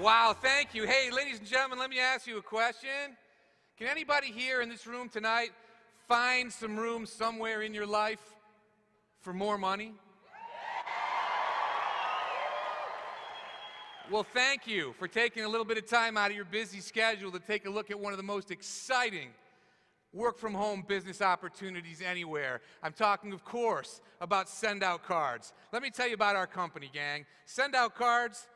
Wow, thank you. Hey, ladies and gentlemen, let me ask you a question. Can anybody here in this room tonight find some room somewhere in your life for more money? Well, thank you for taking a little bit of time out of your busy schedule to take a look at one of the most exciting work-from-home business opportunities anywhere. I'm talking, of course, about SendOutCards. Let me tell you about our company, gang. SendOutCards,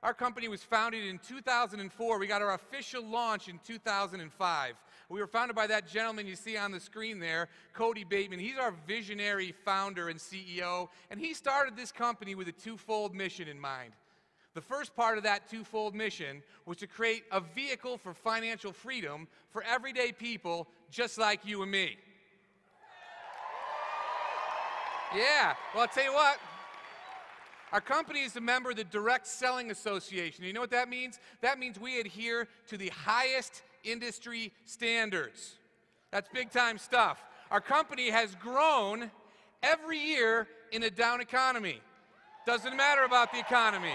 our company was founded in 2004. We got our official launch in 2005. We were founded by that gentleman you see on the screen there, Cody Bateman. He's our visionary founder and CEO, and he started this company with a twofold mission in mind. The first part of that twofold mission was to create a vehicle for financial freedom for everyday people just like you and me. Yeah, well, I'll tell you what. Our company is a member of the Direct Selling Association. You know what that means? That means we adhere to the highest industry standards. That's big-time stuff. Our company has grown every year in a down economy. Doesn't matter about the economy.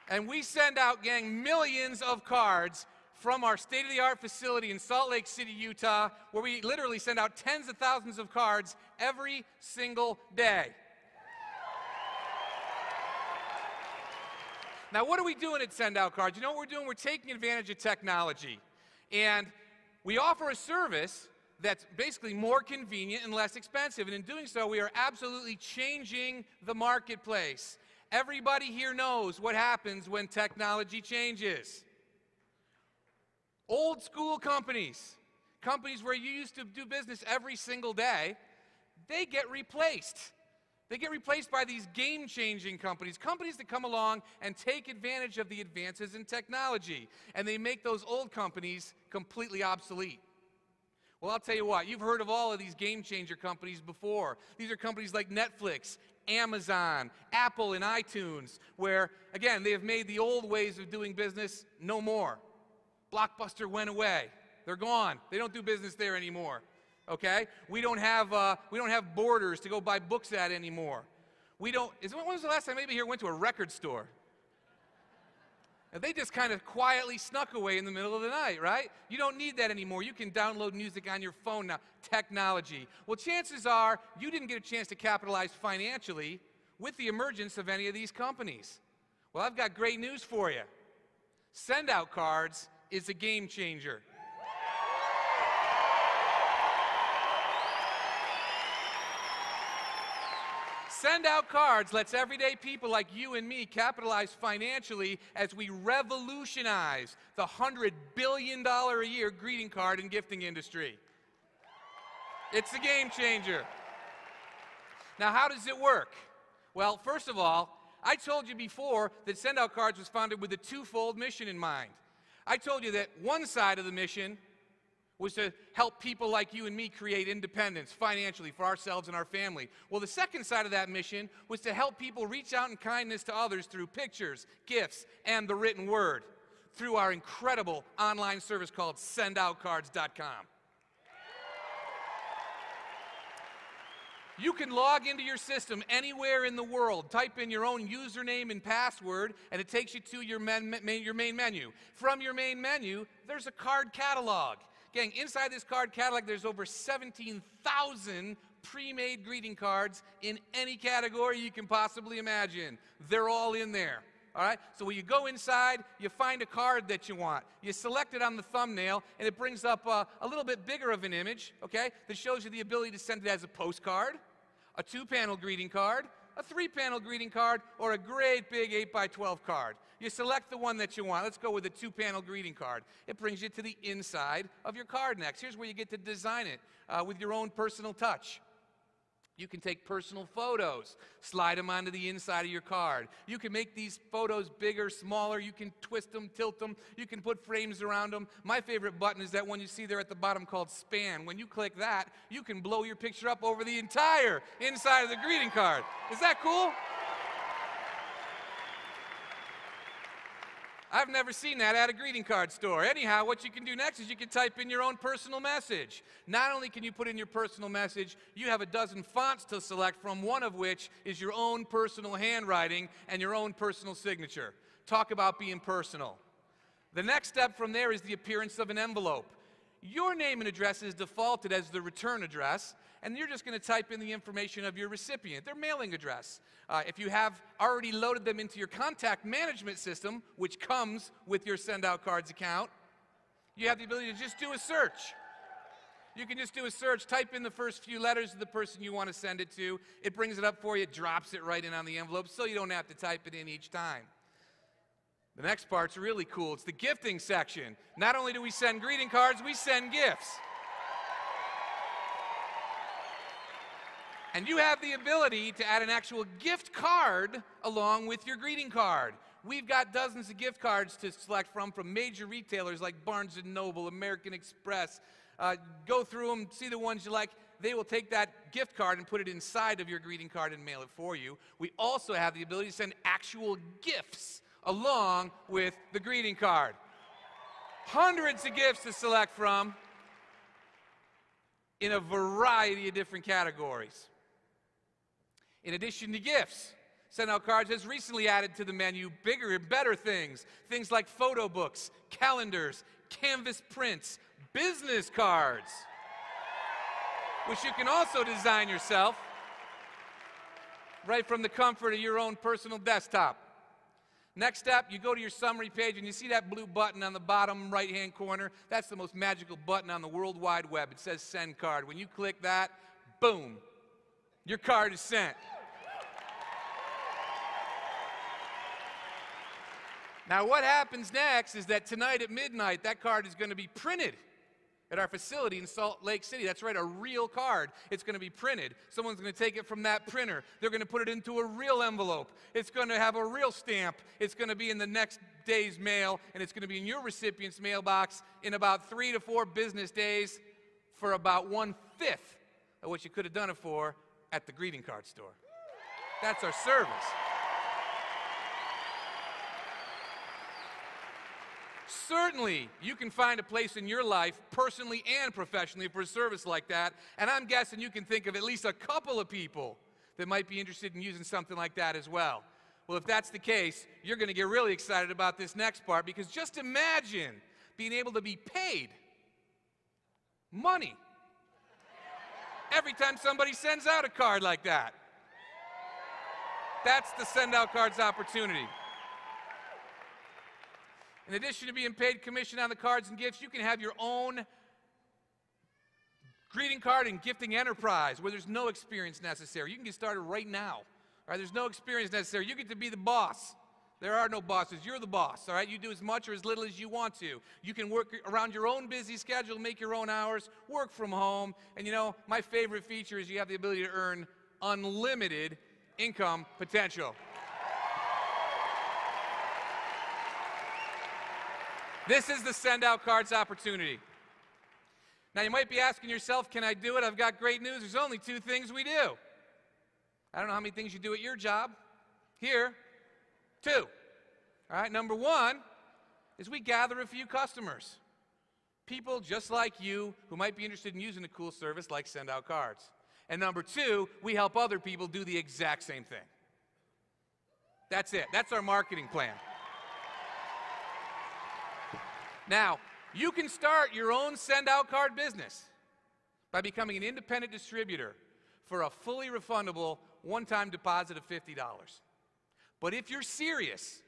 And we send out, gang, millions of cards from our state-of-the-art facility in Salt Lake City, Utah, where we literally send out tens of thousands of cards every single day. Now, what are we doing at SendOutCards? You know what we're doing? We're taking advantage of technology. And we offer a service that's basically more convenient and less expensive. And in doing so, we are absolutely changing the marketplace. Everybody here knows what happens when technology changes. Old school companies, companies where you used to do business every single day, they get replaced. They get replaced by these game-changing companies, companies that come along and take advantage of the advances in technology, and they make those old companies completely obsolete. Well, I'll tell you what, you've heard of all of these game-changer companies before. These are companies like Netflix, Amazon, Apple, and iTunes, where, again, they have made the old ways of doing business no more. Blockbuster went away. They're gone. They don't do business there anymore. Okay? We don't have Borders to go buy books at anymore. When was the last time anybody here went to a record store? And they just kind of quietly snuck away in the middle of the night, right? You don't need that anymore. You can download music on your phone now. Technology. Well, chances are you didn't get a chance to capitalize financially with the emergence of any of these companies. Well, I've got great news for you. SendOutCards is a game changer. SendOutCards lets everyday people like you and me capitalize financially as we revolutionize the $100 billion a year greeting card and gifting industry. It's a game changer. Now, how does it work? Well, first of all, I told you before that SendOutCards was founded with a twofold mission in mind. I told you that one side of the mission was to help people like you and me create independence financially for ourselves and our family. Well, the second side of that mission was to help people reach out in kindness to others through pictures, gifts, and the written word through our incredible online service called SendOutCards.com. You can log into your system anywhere in the world, type in your own username and password, and it takes you to your main menu. From your main menu, there's a card catalog. Gang, inside this card catalog, there's over 17,000 pre-made greeting cards in any category you can possibly imagine. They're all in there. All right? So when you go inside, you find a card that you want. You select it on the thumbnail, and it brings up a little bit bigger of an image, okay, that shows you the ability to send it as a postcard, a 2-panel greeting card, a 3-panel greeting card, or a great big 8x12 card. You select the one that you want. Let's go with a 2-panel greeting card. It brings you to the inside of your card next. Here's where you get to design it with your own personal touch. You can take personal photos, slide them onto the inside of your card. You can make these photos bigger, smaller. You can twist them, tilt them. You can put frames around them. My favorite button is that one you see there at the bottom called Span. When you click that, you can blow your picture up over the entire inside of the greeting card. Is that cool? I've never seen that at a greeting card store. Anyhow, what you can do next is you can type in your own personal message. Not only can you put in your personal message, you have a dozen fonts to select from, one of which is your own personal handwriting and your own personal signature. Talk about being personal. The next step from there is the appearance of an envelope. Your name and address is defaulted as the return address, and you're just going to type in the information of your recipient, their mailing address. If you have already loaded them into your contact management system, which comes with your SendOutCards account, you have the ability to just do a search. You can just do a search, type in the first few letters of the person you want to send it to. It brings it up for you, it drops it right in on the envelope, so you don't have to type it in each time. The next part's really cool. It's the gifting section. Not only do we send greeting cards, we send gifts. And you have the ability to add an actual gift card along with your greeting card. We've got dozens of gift cards to select from major retailers like Barnes & Noble, American Express. Go through them, see the ones you like. They will take that gift card and put it inside of your greeting card and mail it for you. We also have the ability to send actual gifts along with the greeting card. Hundreds of gifts to select from in a variety of different categories. In addition to gifts, SendOutCards has recently added to the menu bigger and better things. Things like photo books, calendars, canvas prints, business cards, which you can also design yourself right from the comfort of your own personal desktop. Next step, you go to your summary page and you see that blue button on the bottom right-hand corner. That's the most magical button on the World Wide Web. It says Send Card. When you click that, boom, your card is sent. Now what happens next is that tonight at midnight, that card is going to be printed at our facility in Salt Lake City. That's right, a real card. It's going to be printed. Someone's going to take it from that printer. They're going to put it into a real envelope. It's going to have a real stamp. It's going to be in the next day's mail, and it's going to be in your recipient's mailbox in about 3 to 4 business days for about 1/5 of what you could have done it for at the greeting card store. That's our service. Certainly, you can find a place in your life, personally and professionally, for a service like that, and I'm guessing you can think of at least a couple of people that might be interested in using something like that as well. Well, if that's the case, you're going to get really excited about this next part, because just imagine being able to be paid money every time somebody sends out a card like that. That's the SendOutCards Opportunity. In addition to being paid commission on the cards and gifts, you can have your own greeting card and gifting enterprise where there's no experience necessary. You can get started right now. All right? There's no experience necessary. You get to be the boss. There are no bosses. You're the boss. All right? You do as much or as little as you want to. You can work around your own busy schedule, make your own hours, work from home. And you know, my favorite feature is you have the ability to earn unlimited income potential. This is the SendOutCards Opportunity. Now, you might be asking yourself, can I do it? I've got great news. There's only 2 things we do. I don't know how many things you do at your job. Here, 2. All right, number 1 is we gather a few customers. People just like you who might be interested in using a cool service like SendOutCards. And number 2, we help other people do the exact same thing. That's it. That's our marketing plan. Now, you can start your own SendOutCard business by becoming an independent distributor for a fully refundable one-time deposit of $50. But if you're serious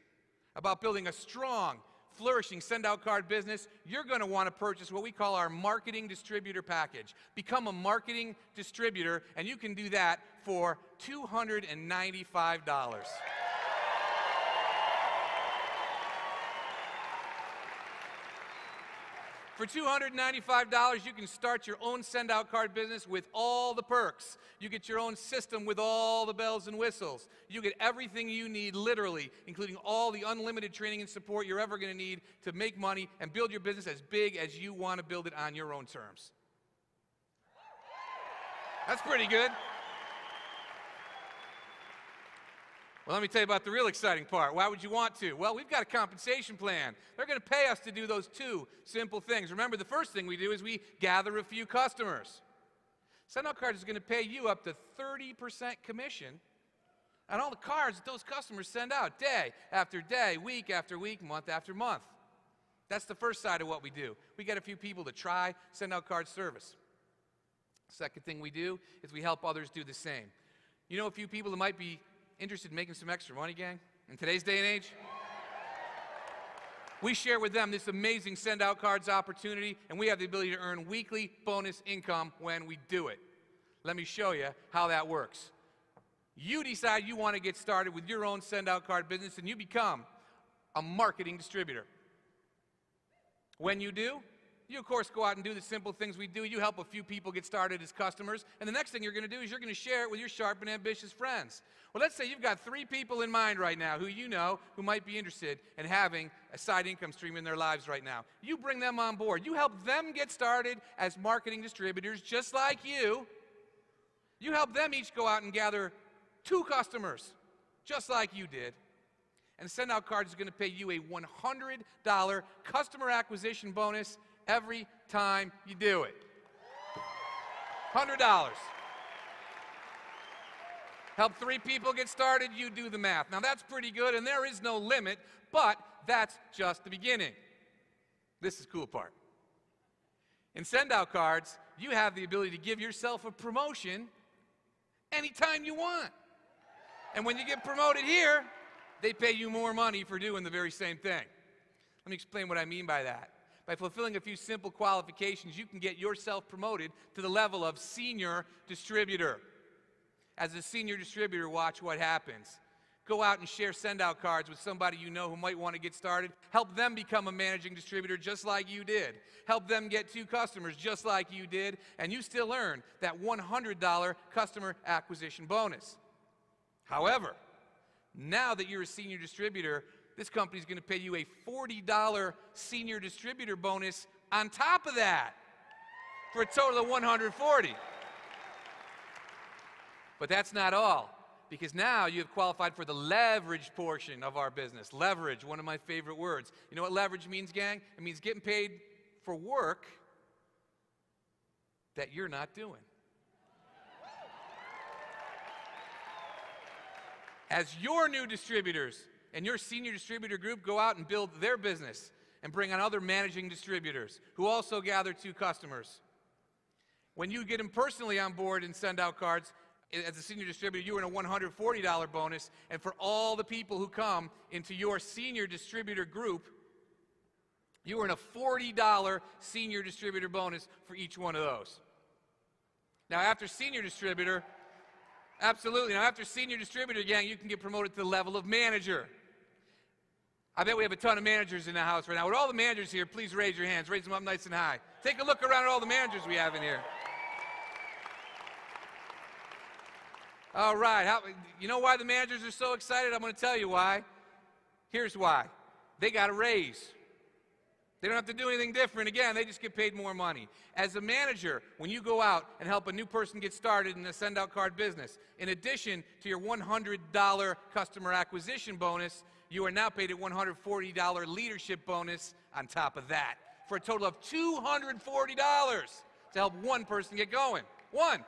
about building a strong, flourishing SendOutCard business, you're going to want to purchase what we call our marketing distributor package. Become a marketing distributor, and you can do that for $295. For $295, you can start your own SendOutCard business with all the perks. You get your own system with all the bells and whistles. You get everything you need, literally, including all the unlimited training and support you're ever going to need to make money and build your business as big as you want to build it on your own terms. That's pretty good. Well, let me tell you about the real exciting part. Why would you want to? Well, we've got a compensation plan. They're going to pay us to do those two simple things. Remember, the first thing we do is we gather a few customers. SendOutCards is going to pay you up to 30% commission on all the cards that those customers send out day after day, week after week, month after month. That's the first side of what we do. We get a few people to try SendOutCards service. Second thing we do is we help others do the same. You know a few people that might be interested in making some extra money, gang, in today's day and age? We share with them this amazing SendOutCards opportunity, and we have the ability to earn weekly bonus income when we do it. Let me show you how that works. You decide you want to get started with your own SendOutCard business, and you become a marketing distributor. When you do, you, of course, go out and do the simple things we do. You help a few people get started as customers, and the next thing you're going to do is you're going to share it with your sharp and ambitious friends. Well, let's say you've got 3 people in mind right now who you know who might be interested in having a side income stream in their lives right now. You bring them on board. You help them get started as marketing distributors just like you. You help them each go out and gather 2 customers just like you did. And SendOutCards is going to pay you a $100 customer acquisition bonus every time you do it. $100. Help 3 people get started, you do the math. Now that's pretty good, and there is no limit, but that's just the beginning. This is the cool part. In SendOutCards, you have the ability to give yourself a promotion anytime you want. And when you get promoted here, they pay you more money for doing the very same thing. Let me explain what I mean by that. By fulfilling a few simple qualifications, you can get yourself promoted to the level of senior distributor. As a senior distributor, watch what happens. Go out and share SendOutCards with somebody you know who might want to get started. Help them become a managing distributor just like you did. Help them get 2 customers just like you did, and you still earn that $100 customer acquisition bonus. However, now that you're a senior distributor, this company is going to pay you a $40 senior distributor bonus on top of that for a total of $140. But that's not all, because now you have qualified for the leverage portion of our business. Leverage, one of my favorite words. You know what leverage means, gang? It means getting paid for work that you're not doing. As your new distributors and your senior distributor group go out and build their business and bring on other managing distributors who also gather 2 customers, when you get them personally on board and SendOutCards, as a senior distributor, you earn a $140 bonus, and for all the people who come into your senior distributor group, you earn a $40 senior distributor bonus for each one of those. Now, after senior distributor, absolutely. Now, after senior distributor, gang, you can get promoted to the level of manager. I bet we have a ton of managers in the house right now. Would all the managers here please raise your hands? Raise them up nice and high. Take a look around at all the managers we have in here. All right. You know why the managers are so excited? I'm going to tell you why. Here's why. They got a raise. They don't have to do anything different. Again, they just get paid more money. As a manager, when you go out and help a new person get started in the SendOutCard business, in addition to your $100 customer acquisition bonus, you are now paid a $140 leadership bonus on top of that, for a total of $240 to help one person get going. One.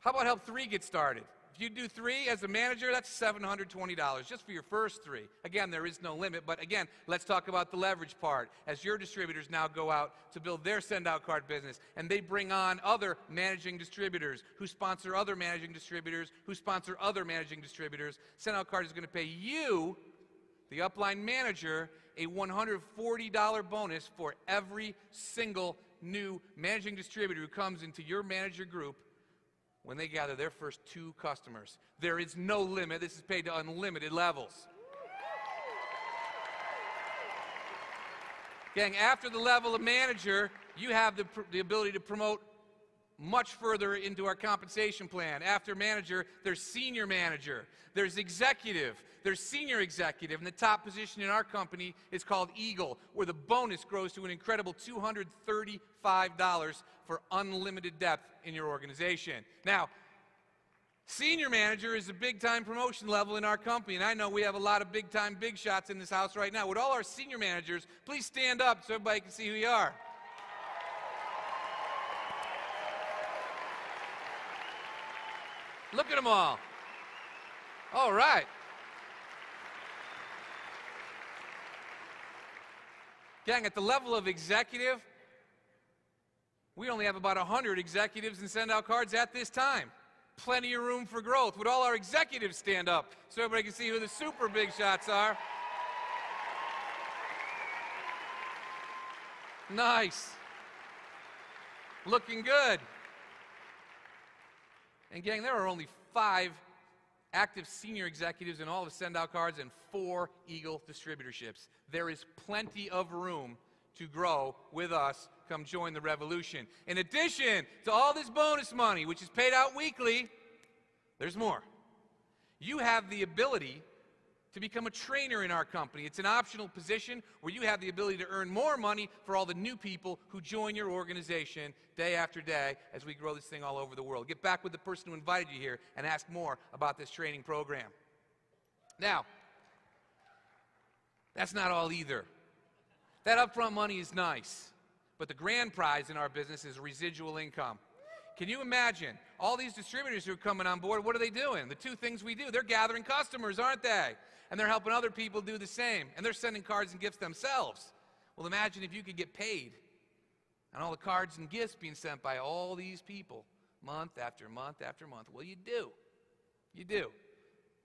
How about help 3 get started? If you do 3 as a manager, that's $720 just for your first 3. Again, there is no limit, but again, let's talk about the leverage part. As your distributors now go out to build their SendOutCard business, and they bring on other managing distributors who sponsor other managing distributors, who sponsor other managing distributors, SendOutCard is going to pay you, the upline manager, a $140 bonus for every single new managing distributor who comes into your manager group when they gather their first 2 customers. There is no limit. This is paid to unlimited levels. Gang, after the level of manager, you have the ability to promote much further into our compensation plan. After manager, there's senior manager, there's executive, there's senior executive, and the top position in our company is called Eagle, where the bonus grows to an incredible $235 for unlimited depth in your organization. Now, Senior manager is a big-time promotion level in our company, and I know we have a lot of big-time big shots in this house right now. Would all our senior managers please stand up so everybody can see who you are? Look at them all. All right. Gang, at the level of executive, we only have about 100 executives in SendOutCards at this time. Plenty of room for growth. Would all our executives stand up so everybody can see who the super big shots are? Nice. Looking good. And gang, there are only 5 active senior executives in all of SendOutCards and 4 Eagle distributorships. There is plenty of room to grow with us. Come join the revolution. In addition to all this bonus money, which is paid out weekly, there's more. You have the ability to become a trainer in our company. It's an optional position where you have the ability to earn more money for all the new people who join your organization day after day as we grow this thing all over the world. Get back with the person who invited you here and ask more about this training program. Now, that's not all either. That upfront money is nice, but the grand prize in our business is residual income. Can you imagine all these distributors who are coming on board? What are they doing? The 2 things we do. They're gathering customers, aren't they? And they're helping other people do the same. And they're sending cards and gifts themselves. Well, imagine if you could get paid on all the cards and gifts being sent by all these people month after month after month. Well, you do. You do.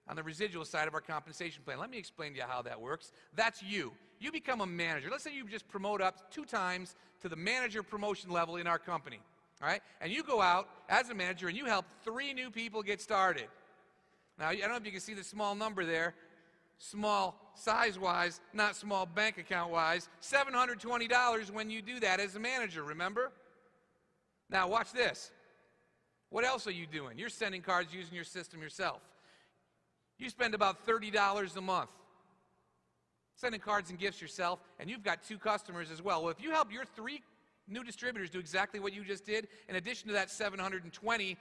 On the residual side of our compensation plan. Let me explain to you how that works. That's you. You become a manager. Let's say you just promote up 2 times to the manager promotion level in our company. All right? And you go out as a manager and you help 3 new people get started. Now, I don't know if you can see the small number there. Small size-wise, not small bank account-wise. $720 when you do that as a manager, remember? Now, watch this. What else are you doing? You're sending cards using your system yourself. You spend about $30 a month sending cards and gifts yourself, and you've got 2 customers as well. Well, if you help your 3 new distributors do exactly what you just did, in addition to that $720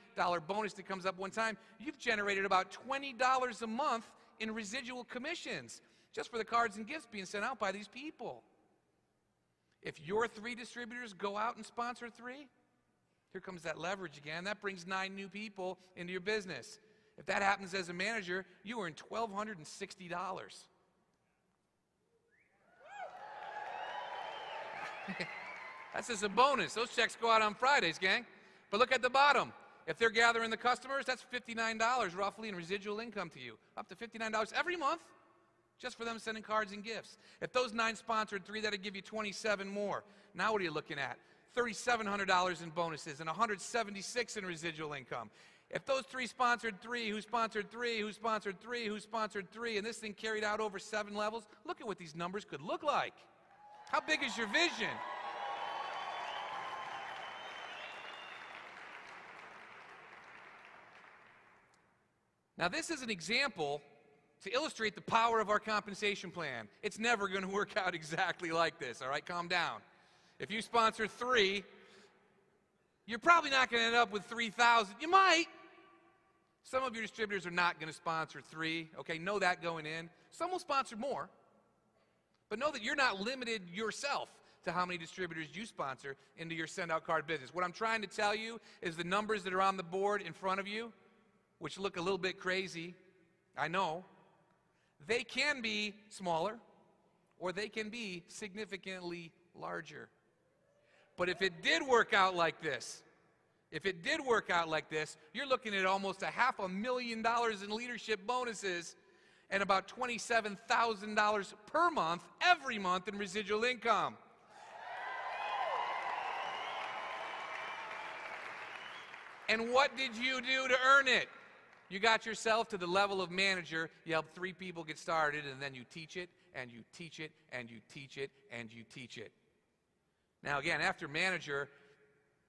bonus that comes up one time, you've generated about $20 a month in residual commissions just for the cards and gifts being sent out by these people. If your 3 distributors go out and sponsor 3, here comes that leverage again. That brings 9 new people into your business. If that happens as a manager, you earn $1,260. That's just a bonus. Those checks go out on Fridays, gang. But look at the bottom. If they're gathering the customers, that's $59 roughly in residual income to you. Up to $59 every month just for them sending cards and gifts. If those 9 sponsored 3, that'd give you 27 more. Now what are you looking at? $3,700 in bonuses and $176 in residual income. If those 3 sponsored 3, who sponsored 3, who sponsored 3, who sponsored 3, and this thing carried out over 7 levels, look at what these numbers could look like. How big is your vision? Now, this is an example to illustrate the power of our compensation plan. It's never going to work out exactly like this, all right? Calm down. If you sponsor 3, you're probably not going to end up with 3,000. You might. Some of your distributors are not going to sponsor 3, okay? Know that going in. Some will sponsor more. But know that you're not limited yourself to how many distributors you sponsor into your SendOutCard business. What I'm trying to tell you is the numbers that are on the board in front of you, which look a little bit crazy, I know, they can be smaller or they can be significantly larger. But if it did work out like this, you're looking at almost $500,000 in leadership bonuses and about $27,000 per month, every month in residual income. And what did you do to earn it? You got yourself to the level of manager, you helped 3 people get started, and then you teach it, and you teach it, and you teach it, and you teach it. Now again, after manager,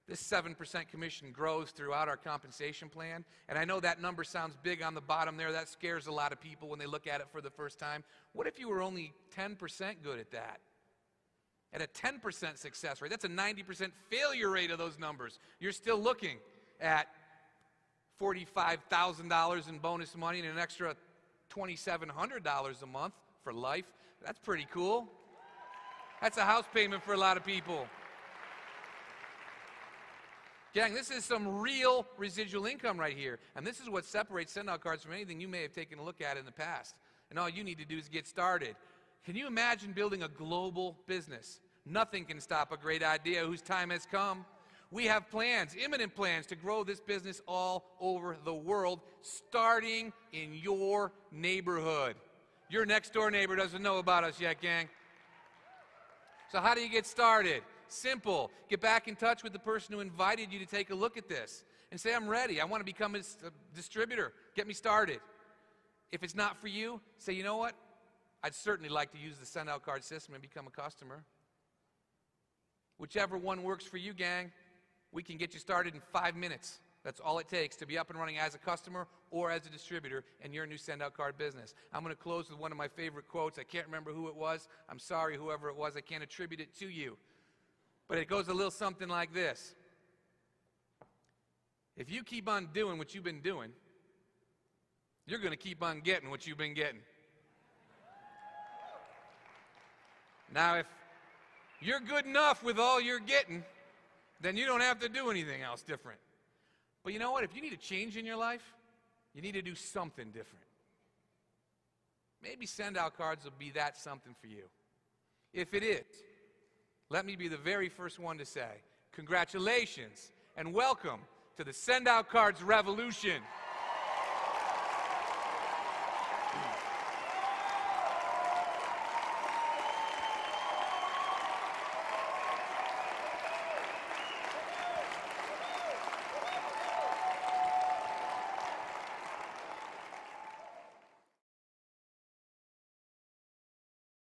this 7% commission grows throughout our compensation plan, and I know that number sounds big on the bottom there. That scares a lot of people when they look at it for the first time. What if you were only 10% good at that? At a 10% success rate, that's a 90% failure rate of those numbers. You're still looking at $45,000 in bonus money and an extra $2,700 a month for life. That's pretty cool. That's a house payment for a lot of people. Gang, this is some real residual income right here. And this is what separates SendOutCards from anything you may have taken a look at in the past. And all you need to do is get started. Can you imagine building a global business? Nothing can stop a great idea whose time has come. We have plans, imminent plans, to grow this business all over the world, starting in your neighborhood. Your next door neighbor doesn't know about us yet, gang. So how do you get started? Simple. Get back in touch with the person who invited you to take a look at this and say, I'm ready. I want to become a distributor. Get me started. If it's not for you, say, you know what? I'd certainly like to use the SendOutCard system and become a customer. Whichever one works for you, gang, we can get you started in 5 minutes. That's all it takes to be up and running as a customer or as a distributor in your new SendOutCard business. I'm going to close with one of my favorite quotes. I can't remember who it was. I'm sorry, whoever it was. I can't attribute it to you. But it goes a little something like this. If you keep on doing what you've been doing, you're going to keep on getting what you've been getting. Now, if you're good enough with all you're getting, then you don't have to do anything else different. But you know what? If you need a change in your life, you need to do something different. Maybe SendOutCards will be that something for you. If it is, let me be the very first one to say, congratulations and welcome to the SendOutCards revolution.